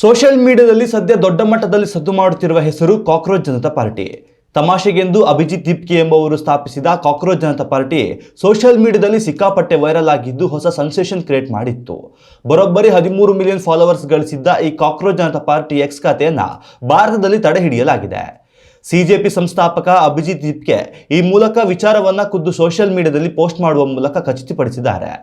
Social ಮೀಡಿಯಾದಲ್ಲಿ ಸದ್ಯ ದೊಡ್ಡ ಮಟ್ಟದಲ್ಲಿ ಸದ್ದು ಮಾಡುತ್ತಿರುವ ಹೆಸರು ಕಾಕ್ರೋಚ್ ಜನತಾ ಪಾರ್ಟಿ. ತಮಾಷೆಗೆಂದು ಅಭಿಜಿತ್ ದಿಪ್ಕಿ ಎಂಬುವರು ಸ್ಥಾಪಿಸಿದ ಕಾಕ್ರೋಚ್ ಜನತಾ ಪಾರ್ಟಿ ಸೋಷಿಯಲ್ ಮೀಡಿಯಾದಲ್ಲಿ ಸಿಕ್ಕಾಪಟ್ಟೆ ವೈರಲ್ ಆಗಿದ್ದು ಹೊಸ ಸೆನ್ಸೇಷನ್ ಕ್ರಿಯೇಟ್ ಮಾಡಿತ್ತು. ಬರೋಬ್ಬರಿ 13 ಮಿಲಿಯನ್ ಫಾಲೋವರ್ಸ್ ಗಳಿಸಿದ್ದ ಈ ಕಾಕ್ರೋಚ್ ಜನತಾ ಪಾರ್ಟಿ ಎಕ್ಸ್ ಖಾತೆಯನ್ನ ಭಾರತದಲ್ಲಿ ತಡೆ ಹಿಡಿಯಲಾಗಿದೆ. ಸಿಜೆಪಿ ಸಂಸ್ಥಾಪಕ ಅಭಿಜಿತ್ ದಿಪ್ಕೆ ಈ ಮೂಲಕ ವಿಚಾರವನ್ನ ಖುದ್ದು ಸೋಷಿಯಲ್ ಮೀಡಿಯಾದಲ್ಲಿ ಪೋಸ್ಟ್ ಮಾಡುವ ಮೂಲಕ ಖಚಿತಪಡಿಸಿದ್ದಾರೆ.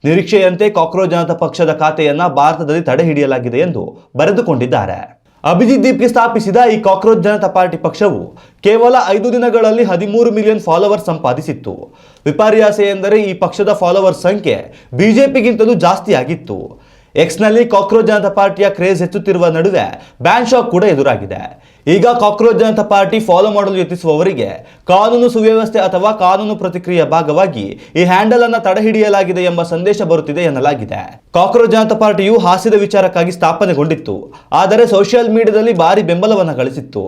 ನಿರೀಕ್ಷೆಯಂತೆ ಕಾಕ್ರೋಚ್ ಜನತಾ ಪಕ್ಷದ ಖಾತೆಯನ್ನ ಭಾರತದಲ್ಲಿ ತಡೆ ಹಿಡಿಯಲಾಗಿದೆ ಎಂದು ಬರೆದುಕೊಂಡಿದ್ದಾರೆ. ಅಭಿಜಿತ್ ದಿಪ್ಕೆ ಸ್ಥಾಪಿಸಿದ ಈ ಕಾಕ್ರೋಚ್ ಜನತಾ ಪಾರ್ಟಿ ಪಕ್ಷವು ಕೇವಲ 5 ದಿನಗಳಲ್ಲಿ 13 ಮಿಲಿಯನ್ ಫಾಲೋವರ್ಸ್ ಸಂಪಾದಿಸಿತ್ತು. ವಿಪರ್ಯಾಸ ಎಂದರೆ ಈ ಪಕ್ಷದ ಫಾಲೋವರ್ಸ್ ಸಂಖ್ಯೆ ಬಿಜೆಪಿಗಿಂತಲೂ ಜಾಸ್ತಿ ಆಗಿತ್ತು. ಎಕ್ಸ್ನಲ್ಲಿ ಕಾಕ್ರೋಚ್ ಜನತಾ ಪಾರ್ಟಿಯ ಕ್ರೇಜ್ ಹೆಚ್ಚುತ್ತಿರುವ ನಡುವೆ ಬ್ಯಾನ್ ಶಾಕ್ ಕೂಡ ಎದುರಾಗಿದೆ. ಈಗ ಕಾಕ್ರೋಚ್ ಜನತಾ ಪಾರ್ಟಿ ಫಾಲೋ ಮಾಡಲು ಯತ್ನಿಸುವವರಿಗೆ ಕಾನೂನು ಸುವ್ಯವಸ್ಥೆ ಅಥವಾ ಕಾನೂನು ಪ್ರತಿಕ್ರಿಯೆಯ ಭಾಗವಾಗಿ ಈ ಹ್ಯಾಂಡಲ್ ಅನ್ನು ತಡೆಹಿಡಿಯಲಾಗಿದೆ ಎಂಬ ಸಂದೇಶ ಬರುತ್ತಿದೆ ಎನ್ನಲಾಗಿದೆ. ಕಾಕ್ರೋಚ್ ಜನತಾ ಪಾರ್ಟಿಯು ಹಾಸ್ಯದ ವಿಚಾರಕ್ಕಾಗಿ ಸ್ಥಾಪನೆಗೊಂಡಿತ್ತು. ಆದರೆ ಸೋಷಿಯಲ್ ಮೀಡಿಯಾದಲ್ಲಿ ಭಾರಿ ಬೆಂಬಲವನ್ನು ಗಳಿಸಿತ್ತು.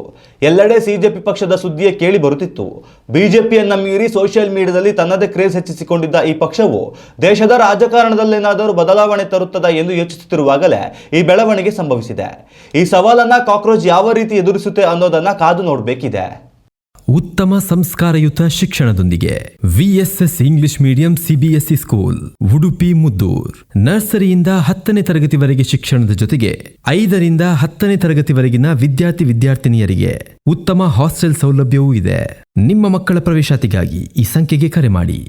ಎಲ್ಲೆಡೆ ಸಿಜೆಪಿ ಪಕ್ಷದ ಸುದ್ದಿಯೇ ಕೇಳಿ ಬರುತ್ತಿತ್ತು. ಬಿಜೆಪಿಯನ್ನ ಮೀರಿ ಸೋಷಿಯಲ್ ಮೀಡಿಯಾದಲ್ಲಿ ತನ್ನದೇ ಕ್ರೇಜ್ ಹೆಚ್ಚಿಸಿಕೊಂಡಿದ್ದ ಈ ಪಕ್ಷವು ದೇಶದ ರಾಜಕಾರಣದಲ್ಲೇನಾದರೂ ಬದಲಾವಣೆ ತರುತ್ತದೆ ಎಂದು ಯೋಚಿಸುತ್ತಿರುವಾಗಲೇ ಈ ಬೆಳವಣಿಗೆ ಸಂಭವಿಸಿದೆ. ಈ ಸವಾಲನ್ನ ಕಾಕ್ರೋಚ್ ಯಾವ ರೀತಿ ಎದುರಿಸುತ್ತೆ ಅನ್ನೋದನ್ನ ಕಾದು ನೋಡಬೇಕಿದೆ. ಉತ್ತಮ ಸಂಸ್ಕಾರಯುತ ಶಿಕ್ಷಣದೊಂದಿಗೆ VSS English medium CBSE school Udupi Muddur. ನರ್ಸರಿಯಿಂದ 10ನೇ ತರಗತಿವರೆಗೆ ಶಿಕ್ಷಣದ ಜೊತೆಗೆ 5ರಿಂದ 10ನೇ ತರಗತಿವರೆಗಿನ ವಿದ್ಯಾರ್ಥಿನಿಯರಿಗೆ ಉತ್ತಮ ಹಾಸ್ಟೆಲ್ ಸೌಲಭ್ಯವೂ ಇದೆ. ನಿಮ್ಮ ಮಕ್ಕಳ ಪ್ರವೇಶಾತಿಗಾಗಿ ಈ ಸಂಖ್ಯೆಗೆ ಕರೆ ಮಾಡಿ.